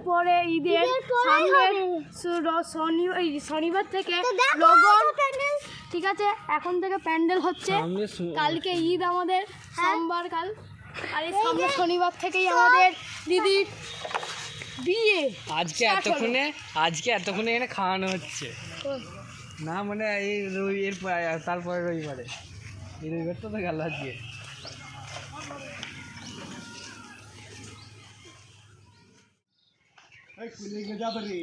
পরে ঈদের সামনের শনিবার থেকে লগন, ঠিক আছে? এখন থেকে প্যান্ডেল হচ্ছে, কালকে ঈদ আমাদের সোমবার কাল, আর এই সামনে শনিবার থেকেই আমাদের দিদির বিয়ে। আজকে এতক্ষণে এখানে খাওয়ানো হচ্ছে না, মানে এই এর তারপরে রবিবারে, এই রবিবার তো গেল আজকে। যাবে রে